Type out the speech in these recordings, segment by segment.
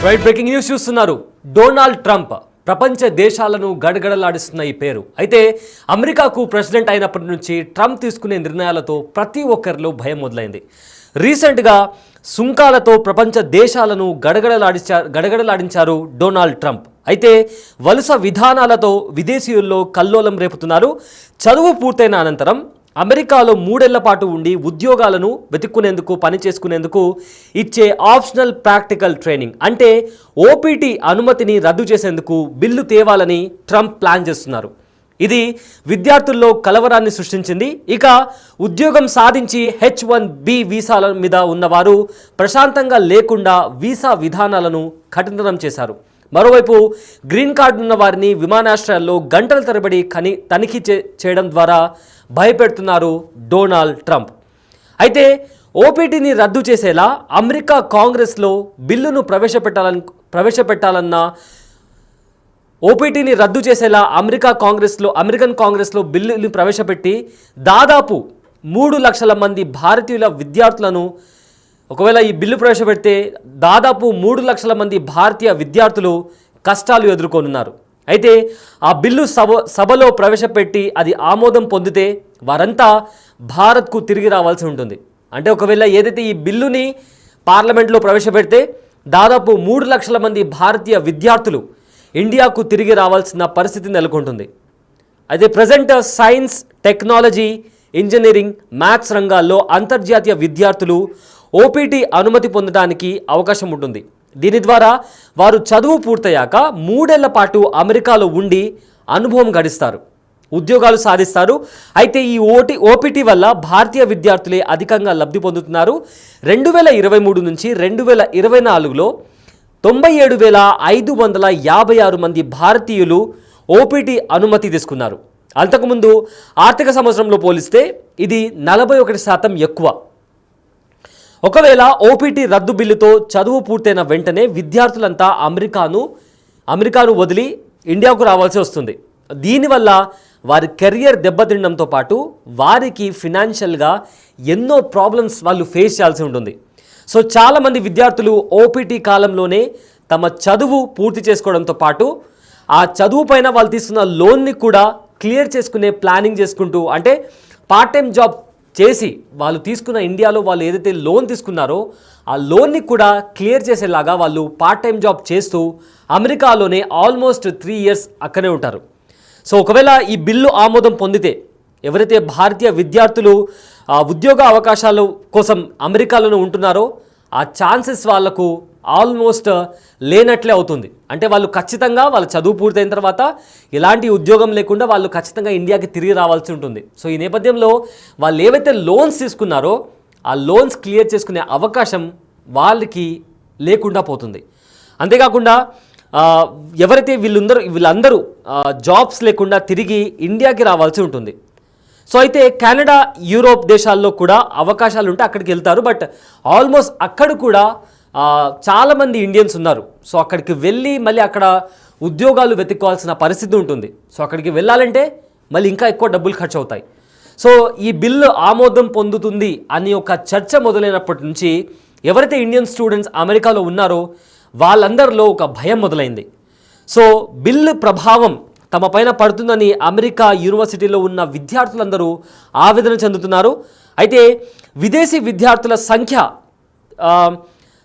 Right breaking news చూస్తున్నారు. Donald Trump ప్రపంచ దేశాలను గడగడలాడిస్తున్న ఈ పేరు. అయితే అమెరికాకు ప్రెసిడెంట్ అయినప్పటి నుంచి ట్రంప్ తీసుకునే నిర్ణయాలతో ప్రతి ఒక్కరిలో భయం మొదలైంది. రీసెంట్గా సుంకాలతో ప్రపంచ దేశాలను గడగడలాడించారు డొనాల్డ్ ట్రంప్. అయితే వలస విధానాలతో విదేశీయుల్లో కల్లోలం రేపుతున్నారు. చదువు పూర్తయిన అనంతరం అమెరికాలో 3 ఏళ్ల పాటు ఉండి ఉద్యోగాలను వెతుక్కునేందుకు పని చేసుకునేందుకు ఇచ్చే ఆప్షనల్ ప్రాక్టికల్ ట్రైనింగ్ అంటే ఓపీటీ అనుమతిని రద్దు చేసేందుకు బిల్లు తేవాలని ట్రంప్ ప్లాన్ చేస్తున్నారు. ఇది విద్యార్థుల్లో కలవరాన్ని సృష్టించింది. ఇక ఉద్యోగం సాధించి H-1B వీసాల మీద ఉన్నవారు ప్రశాంతంగా లేకుండా వీసా విధానాలను కఠినం చేశారు. మరోవైపు గ్రీన్ కార్డు ఉన్న వారిని విమానాశ్రయాల్లో గంటల తరబడి తనిఖీ చేయడం ద్వారా భయపెడుతున్నారు డొనాల్డ్ ట్రంప్. అయితే ఓపీటీని రద్దు చేసేలా అమెరికా కాంగ్రెస్లో బిల్లును ప్రవేశపెట్టాలన్న ఓపీటీని రద్దు చేసేలా అమెరికన్ కాంగ్రెస్లో బిల్లుని ప్రవేశపెట్టి దాదాపు 3 లక్షల మంది భారతీయుల విద్యార్థులను ఒకవేళ ఈ బిల్లు ప్రవేశపెడితే దాదాపు 3 లక్షల మంది భారతీయ విద్యార్థులు కష్టాలు ఎదుర్కొనున్నారు. అయితే ఆ బిల్లు సభలో ప్రవేశపెట్టి అది ఆమోదం పొందితే వారంతా భారత్కు తిరిగి రావాల్సి ఉంటుంది. అంటే ఒకవేళ ఏదైతే ఈ బిల్లుని పార్లమెంట్లో ప్రవేశపెడితే దాదాపు 3 లక్షల మంది భారతీయ విద్యార్థులు ఇండియాకు తిరిగి రావాల్సిన పరిస్థితి నెలకొంటుంది. అయితే present science, technology, engineering, maths రంగాల్లో అంతర్జాతీయ విద్యార్థులు ఓపీటీ అనుమతి పొందడానికి అవకాశం ఉంటుంది. దీని ద్వారా వారు చదువు పూర్తయ్యాక 3 ఏళ్ల పాటు అమెరికాలో ఉండి అనుభవం గడిస్తారు, ఉద్యోగాలు సాధిస్తారు. అయితే ఈ ఓపీటీ వల్ల భారతీయ విద్యార్థులే అధికంగా లబ్ధి పొందుతున్నారు. 2023 నుంచి 2024లో 97,556 మంది భారతీయులు ఓపీటీ అనుమతి తీసుకున్నారు. అంతకుముందు ఆర్థిక సంవత్సరంలో పోలిస్తే ఇది 41% ఎక్కువ. ఒకవేళ ఓపీటీ రద్దు బిల్లుతో చదువు పూర్తయిన వెంటనే విద్యార్థులంతా అమెరికాను వదిలి ఇండియాకు రావాల్సి వస్తుంది. దీనివల్ల వారి కెరియర్ దెబ్బతినడంతో పాటు వారికి ఫినాన్షియల్గా ఎన్నో ప్రాబ్లమ్స్ వాళ్ళు ఫేస్ చేయాల్సి ఉంటుంది. సో చాలామంది విద్యార్థులు ఓపీటీ కాలంలోనే తమ చదువు పూర్తి చేసుకోవడంతో పాటు ఆ చదువు పైన వాళ్ళు తీసుకున్న లోన్ని కూడా క్లియర్ చేసుకునే ప్లానింగ్ చేసుకుంటూ, అంటే పార్ట్ టైం జాబ్ చేసి వాళ్ళు తీసుకున్న ఇండియాలో వాళ్ళు ఏదైతే లోన్ తీసుకున్నారో ఆ లోన్ని కూడా క్లియర్ చేసేలాగా వాళ్ళు పార్ట్ టైం జాబ్ చేస్తూ అమెరికాలోనే ఆల్మోస్ట్ 3 ఇయర్స్ అక్కడే ఉంటారు. సో ఒకవేళ ఈ బిల్లు ఆమోదం పొందితే ఎవరైతే భారతీయ విద్యార్థులు ఉద్యోగ అవకాశాల కోసం అమెరికాలోనే ఉంటున్నారో ఆ ఛాన్సెస్ వాళ్లకు ఆల్మోస్ట్ లేనట్లే అవుతుంది. అంటే వాళ్ళు ఖచ్చితంగా వాళ్ళ చదువు పూర్తయిన తర్వాత ఎలాంటి ఉద్యోగం లేకుండా వాళ్ళు ఖచ్చితంగా ఇండియాకి తిరిగి రావాల్సి ఉంటుంది. సో ఈ నేపథ్యంలో వాళ్ళు ఏవైతే లోన్స్ తీసుకున్నారో ఆ లోన్స్ క్లియర్ చేసుకునే అవకాశం వాళ్ళకి లేకుండా పోతుంది. అంతేకాకుండా ఎవరైతే వీళ్ళందరూ జాబ్స్ లేకుండా తిరిగి ఇండియాకి రావాల్సి ఉంటుంది. సో అయితే కెనడా, యూరోప్ దేశాల్లో కూడా అవకాశాలు ఉంటే అక్కడికి వెళ్తారు. బట్ ఆల్మోస్ట్ అక్కడ కూడా చాలామంది ఇండియన్స్ ఉన్నారు. సో అక్కడికి వెళ్ళి మళ్ళీ అక్కడ ఉద్యోగాలు వెతుక్కోవాల్సిన పరిస్థితి ఉంటుంది. సో అక్కడికి వెళ్ళాలంటే మళ్ళీ ఇంకా ఎక్కువ డబ్బులు ఖర్చు అవుతాయి. సో ఈ బిల్లు ఆమోదం పొందుతుంది అని ఒక చర్చ మొదలైనప్పటి నుంచి ఎవరైతే ఇండియన్ స్టూడెంట్స్ అమెరికాలో ఉన్నారో వాళ్ళందరిలో ఒక భయం మొదలైంది. సో బిల్లు ప్రభావం తమ పైన పడుతుందని అమెరికా యూనివర్సిటీలో ఉన్న విద్యార్థులందరూ ఆవేదన చెందుతున్నారు. అయితే విదేశీ విద్యార్థుల సంఖ్య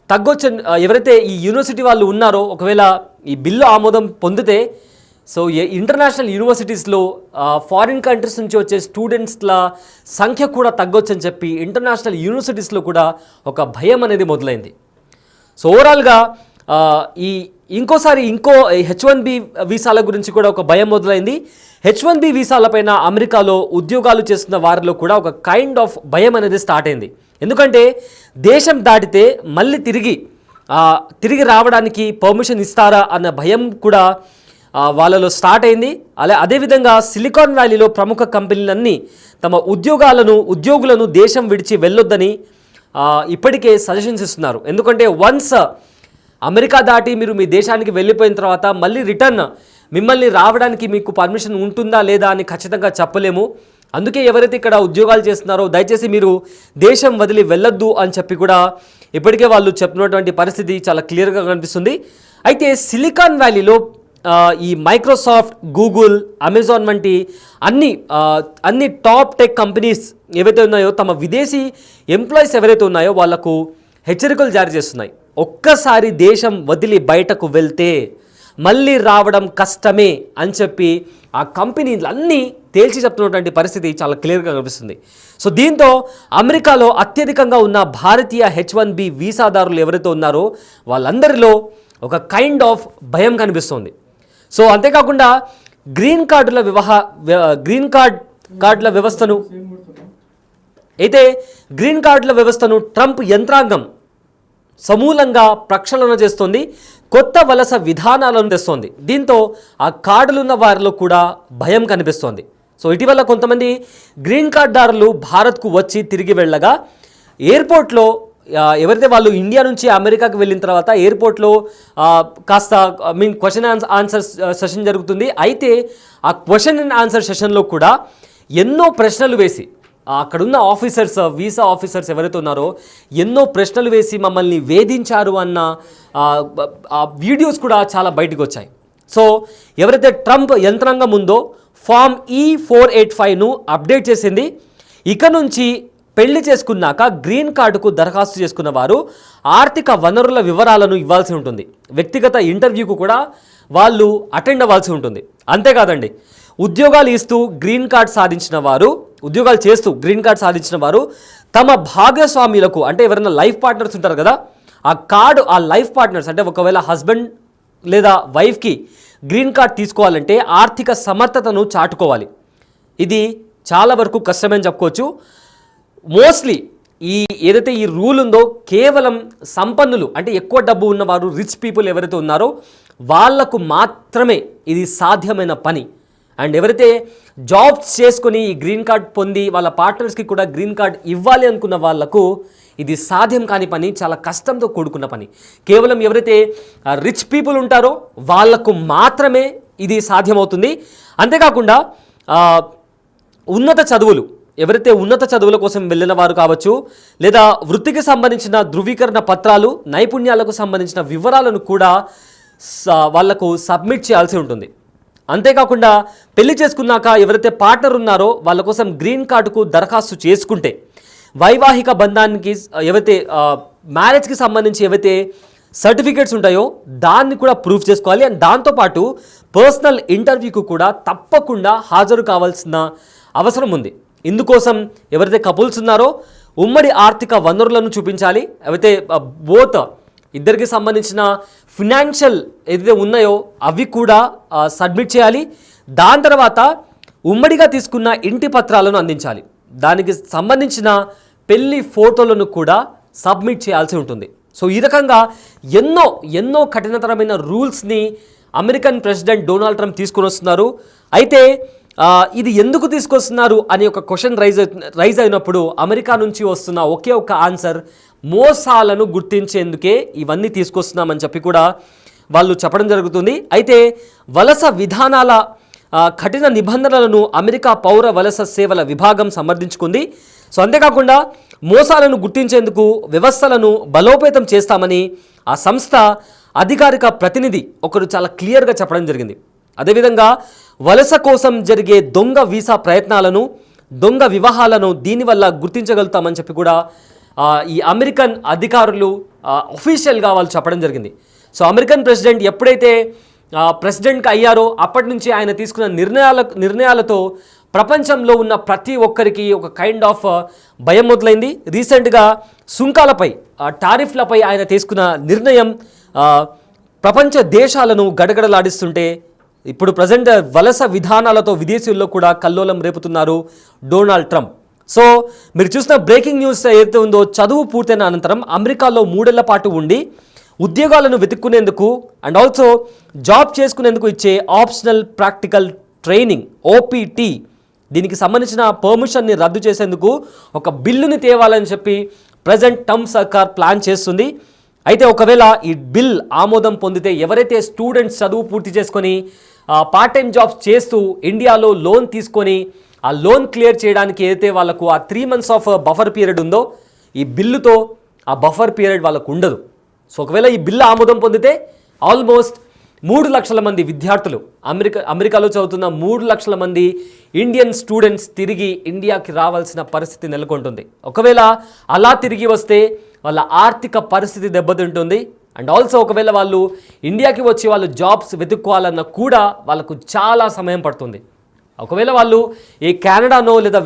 తగ్గొచ్చు. ఎవరైతే ఈ యూనివర్సిటీ వాళ్ళు ఉన్నారో ఒకవేళ ఈ బిల్లు ఆమోదం పొందితే సో ఇంటర్నేషనల్ యూనివర్సిటీస్లో ఫారిన్ కంట్రీస్ నుంచి వచ్చే స్టూడెంట్స్ల సంఖ్య కూడా తగ్గొచ్చని చెప్పి ఇంటర్నేషనల్ యూనివర్సిటీస్లో కూడా ఒక భయం అనేది మొదలైంది. సో ఓవరాల్గా ఇంకో H-1B వీసాల గురించి కూడా ఒక భయం మొదలైంది. H-1B వీసాలపైన అమెరికాలో ఉద్యోగాలు చేస్తున్న వారిలో కూడా ఒక కైండ్ ఆఫ్ భయం అనేది స్టార్ట్ అయింది. ఎందుకంటే దేశం దాటితే మళ్ళీ తిరిగి రావడానికి పర్మిషన్ ఇస్తారా అన్న భయం కూడా వాళ్ళలో స్టార్ట్ అయింది. అదేవిధంగా సిలికాన్ వ్యాలీలో ప్రముఖ కంపెనీలన్నీ తమ ఉద్యోగులను దేశం విడిచి వెళ్ళొద్దని ఇప్పటికే సజెషన్స్ ఇస్తున్నారు. ఎందుకంటే వన్స్ అమెరికా దాటి మీరు మీ దేశానికి వెళ్ళిపోయిన తర్వాత మళ్ళీ రిటర్న్ మిమ్మల్ని రావడానికి మీకు పర్మిషన్ ఉంటుందా లేదా అని ఖచ్చితంగా చెప్పలేము. అందుకే ఎవరైతే ఇక్కడ ఉద్యోగాలు చేస్తున్నారో దయచేసి మీరు దేశం వదిలి వెళ్ళొద్దు అని చెప్పి కూడా ఇప్పటికే వాళ్ళు చెప్తున్నటువంటి పరిస్థితి చాలా క్లియర్గా కనిపిస్తుంది. అయితే సిలికాన్ వ్యాలీలో ఈ మైక్రోసాఫ్ట్, గూగుల్, అమెజాన్ వంటి అన్ని టాప్ టెక్ కంపెనీస్ ఏవైతే ఉన్నాయో తమ విదేశీ ఎంప్లాయీస్ ఎవరైతే ఉన్నాయో వాళ్లకు హెచ్చరికలు జారీ చేస్తున్నాయి. ఒక్కసారి దేశం వదిలి బయటకు వెళ్తే మళ్ళీ రావడం కష్టమే అని చెప్పి ఆ కంపెనీలన్నీ తేల్చి చెప్తున్నటువంటి పరిస్థితి చాలా క్లియర్గా కనిపిస్తుంది. సో దీంతో అమెరికాలో అత్యధికంగా ఉన్న భారతీయ H1B వీసాదారులు ఎవరైతే ఉన్నారో వాళ్ళందరిలో ఒక కైండ్ ఆఫ్ భయం కనిపిస్తుంది. సో అంతేకాకుండా గ్రీన్ కార్డుల వ్యవస్థను ట్రంప్ యంత్రాంగం సమూలంగా ప్రక్షాళన చేస్తోంది, కొత్త వలస విధానాలను తెస్తోంది. దీంతో ఆ కార్డులున్న వారిలో కూడా భయం కనిపిస్తోంది. సో ఇటీవల కొంతమంది గ్రీన్ కార్డుదారులు భారత్కు వచ్చి తిరిగి వెళ్ళగా ఎయిర్పోర్ట్లో ఎవరైతే వాళ్ళు ఇండియా నుంచి అమెరికాకి వెళ్ళిన తర్వాత ఎయిర్పోర్ట్లో కాస్త క్వశ్చన్ అండ్ ఆన్సర్ సెషన్ జరుగుతుంది. అయితే ఆ క్వశ్చన్ అండ్ ఆన్సర్ సెషన్లో కూడా ఎన్నో ప్రశ్నలు వేసి అక్కడున్న వీసా ఆఫీసర్స్ ఎవరైతే ఉన్నారో ఎన్నో ప్రశ్నలు వేసి మమ్మల్ని వేధించారు అన్న వీడియోస్ కూడా చాలా బయటకు వచ్చాయి. సో ఎవరైతే ట్రంప్ యంత్రాంగం ఉందో ఫామ్ E-485ను అప్డేట్ చేసింది. ఇక నుంచి పెళ్లి చేసుకున్నాక గ్రీన్ కార్డుకు దరఖాస్తు చేసుకున్న వారు ఆర్థిక వనరుల వివరాలను ఇవ్వాల్సి ఉంటుంది. వ్యక్తిగత ఇంటర్వ్యూకు కూడా వాళ్ళు అటెండ్ అవ్వాల్సి ఉంటుంది. అంతేకాదండి, ఉద్యోగాలు చేస్తూ గ్రీన్ కార్డ్ సాధించిన వారు తమ భాగస్వామ్యులకు, అంటే ఎవరైనా లైఫ్ పార్ట్నర్స్ ఉంటారు కదా, ఆ లైఫ్ పార్ట్నర్స్ అంటే ఒకవేళ హస్బెండ్ లేదా వైఫ్కి గ్రీన్ కార్డ్ తీసుకోవాలంటే ఆర్థిక సమర్థతను చాటుకోవాలి. ఇది చాలా వరకు కష్టమని చెప్పుకోవచ్చు. మోస్ట్లీ ఏదైతే ఈ రూల్ ఉందో కేవలం సంపన్నులు, అంటే ఎక్కువ డబ్బు ఉన్నవారు, రిచ్ పీపుల్ ఎవరైతే ఉన్నారో వాళ్లకు మాత్రమే ఇది సాధ్యమైన పని. అండ్ ఎవరైతే జాబ్స్ చేసుకొని ఈ గ్రీన్ కార్డ్ పొంది వాళ్ళ పార్ట్నర్స్కి కూడా గ్రీన్ కార్డ్ ఇవ్వాలి అనుకున్న వాళ్లకు ఇది సాధ్యం కాని పని, చాలా కష్టంతో కూడుకున్న పని. కేవలం ఎవరైతే రిచ్ పీపుల్ ఉంటారో వాళ్లకు మాత్రమే ఇది సాధ్యమవుతుంది. అంతేకాకుండా ఎవరైతే ఉన్నత చదువుల కోసం వెళ్ళిన వారు కావచ్చు, లేదా వృత్తికి సంబంధించిన ధృవీకరణ పత్రాలు, నైపుణ్యాలకు సంబంధించిన వివరాలను కూడా వాళ్లకు సబ్మిట్ చేయాల్సి ఉంటుంది. అంతేకాకుండా పెళ్లి చేసుకున్నాక ఎవరైతే పార్ట్నర్ ఉన్నారో వాళ్ళ కోసం గ్రీన్ కార్డుకు దరఖాస్తు చేసుకుంటే వైవాహిక బంధానికి ఏవైతే మ్యారేజ్కి సంబంధించి ఏవైతే సర్టిఫికేట్స్ ఉంటాయో దాన్ని కూడా ప్రూఫ్ చేసుకోవాలి. అండ్ దాంతోపాటు పర్సనల్ ఇంటర్వ్యూకు కూడా తప్పకుండా హాజరు కావాల్సిన అవసరం ఉంది. ఇందుకోసం ఎవరైతే కపుల్స్ ఉన్నారో ఉమ్మడి ఆర్థిక వనరులను చూపించాలి. అయితే ఇద్దరికి సంబంధించిన ఫినాన్షియల్ ఏదైతే ఉన్నాయో అవి కూడా సబ్మిట్ చేయాలి. దాని తర్వాత ఉమ్మడిగా తీసుకున్న ఇంటి పత్రాలను అందించాలి. దానికి సంబంధించిన పెళ్లి ఫోటోలను కూడా సబ్మిట్ చేయాల్సి ఉంటుంది. సో ఈ రకంగా ఎన్నో కఠినతరమైన రూల్స్ని అమెరికన్ ప్రెసిడెంట్ డొనాల్డ్ ట్రంప్ తీసుకొని వస్తున్నారు. అయితే ఇది ఎందుకు తీసుకొస్తున్నారు అని ఒక క్వశ్చన్ రైజ్ అయినప్పుడు అమెరికా నుంచి వస్తున్న ఒకే ఒక ఆన్సర్, మోసాలను గుర్తించేందుకే ఇవన్నీ తీసుకొస్తున్నామని చెప్పి కూడా వాళ్ళు చెప్పడం జరుగుతుంది. అయితే వలస విధానాల కఠిన నిబంధనలను అమెరికా పౌర వలస సేవల విభాగం సమర్థించుకుంది. సో అంతేకాకుండా మోసాలను గుర్తించేందుకు వ్యవస్థలను బలోపేతం చేస్తామని ఆ సంస్థ అధికారిక ప్రతినిధి ఒకరు చాలా క్లియర్గా చెప్పడం జరిగింది. అదేవిధంగా వలస కోసం జరిగే దొంగ వీసా ప్రయత్నాలను, దొంగ వివాహాలను దీనివల్ల గుర్తించగలుగుతామని చెప్పి కూడా ఈ అమెరికన్ అధికారులు అఫీషియల్గా వాళ్ళు చెప్పడం జరిగింది. సో అమెరికన్ ప్రెసిడెంట్ ఎప్పుడైతే ప్రెసిడెంట్గా అయ్యారో అప్పటి నుంచి ఆయన తీసుకున్న నిర్ణయాలతో ప్రపంచంలో ఉన్న ప్రతి ఒక్కరికి ఒక కైండ్ ఆఫ్ భయం మొదలైంది. రీసెంట్గా సుంకాలపై, టారిఫ్లపై ఆయన తీసుకున్న నిర్ణయం ప్రపంచ దేశాలను గడగడలాడిస్తుంటే ఇప్పుడు ప్రజెంట్ వలస విధానాలతో విదేశీయుల్లో కూడా కల్లోలం రేపుతున్నారు డొనాల్డ్ ట్రంప్. సో మీరు చూసిన బ్రేకింగ్ న్యూస్ ఏదైతే ఉందో, చదువు పూర్తయిన అనంతరం అమెరికాలో 3 ఏళ్ల పాటు ఉండి ఉద్యోగాలను వెతుక్కునేందుకు అండ్ ఆల్సో జాబ్ చేసుకునేందుకు ఇచ్చే ఆప్షనల్ ప్రాక్టికల్ ట్రైనింగ్ OPT, దీనికి సంబంధించిన పర్మిషన్ని రద్దు చేసేందుకు ఒక బిల్లుని తేవాలని చెప్పి ప్రజెంట్ ట్రంప్ సర్కార్ ప్లాన్ చేస్తుంది. అయితే ఒకవేళ ఈ బిల్ ఆమోదం పొందితే ఎవరైతే స్టూడెంట్స్ చదువు పూర్తి చేసుకొని పార్ట్ టైం జాబ్స్ చేస్తూ ఇండియాలో లోన్ తీసుకొని ఆ లోన్ క్లియర్ చేయడానికి ఏదైతే వాళ్ళకు ఆ 3 months ఆఫ్ బఫర్ పీరియడ్ ఉందో, ఈ బిల్లుతో ఆ బఫర్ పీరియడ్ వాళ్ళకు ఉండదు. సో ఒకవేళ ఈ బిల్లు ఆమోదం పొందితే ఆల్మోస్ట్ 3 లక్షల మంది విద్యార్థులు, అమెరికాలో చదువుతున్న 3 లక్షల మంది ఇండియన్ స్టూడెంట్స్ తిరిగి ఇండియాకి రావాల్సిన పరిస్థితి నెలకొంటుంది. ఒకవేళ అలా తిరిగి వస్తే వాళ్ళ ఆర్థిక పరిస్థితి దెబ్బతింటుంది. అండ్ ఆల్సో ఒకవేళ వాళ్ళు ఇండియాకి వచ్చి వాళ్ళు జాబ్స్ వెతుక్కోవాలన్నా కూడా వాళ్ళకు చాలా సమయం పడుతుంది. ఒకవేళ వాళ్ళు ఈ కెనడానో లేదా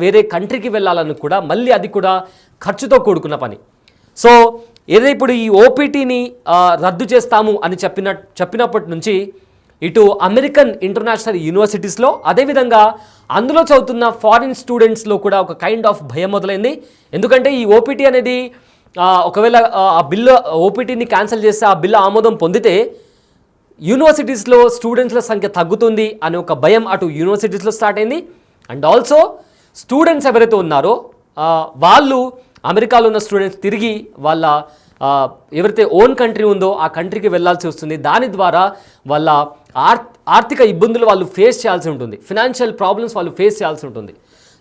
వేరే కంట్రీకి వెళ్ళాలని కూడా మళ్ళీ అది కూడా ఖర్చుతో కూడుకున్న పని. సో ఏదో ఇప్పుడు ఈ ఓపీటీని రద్దు చేస్తాము అని చెప్పినప్పటి నుంచి ఇటు అమెరికన్ ఇంటర్నేషనల్ యూనివర్సిటీస్లో, అదేవిధంగా అందులో చదువుతున్న ఫారిన్ స్టూడెంట్స్లో కూడా ఒక కైండ్ ఆఫ్ భయం మొదలైంది. ఎందుకంటే ఈ ఓపీటీ అనేది ఒకవేళ ఆ బిల్లు ఓపీటీని క్యాన్సిల్ చేస్తే, ఆ బిల్లు ఆమోదం పొందితే యూనివర్సిటీస్లో స్టూడెంట్స్ల సంఖ్య తగ్గుతుంది అనే ఒక భయం అటు యూనివర్సిటీస్లో స్టార్ట్ అయింది. అండ్ ఆల్సో స్టూడెంట్స్ ఎవరైతే ఉన్నారో వాళ్ళు అమెరికాలో ఉన్న స్టూడెంట్స్ తిరిగి వాళ్ళ ఎవరైతే ఓన్ కంట్రీ ఉందో ఆ కంట్రీకి వెళ్ళాల్సి వస్తుంది. దాని ద్వారా వాళ్ళ ఆర్థిక ఇబ్బందులు వాళ్ళు ఫేస్ చేయాల్సి ఉంటుంది, ఫినాన్షియల్ ప్రాబ్లమ్స్ వాళ్ళు ఫేస్ చేయాల్సి ఉంటుంది.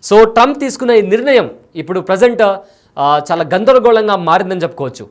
సో ట్రంప్ తీసుకున్న ఈ నిర్ణయం ఇప్పుడు ప్రజెంట్ చాలా గందరగోళంగా మారిందని చెప్పుకోవచ్చు.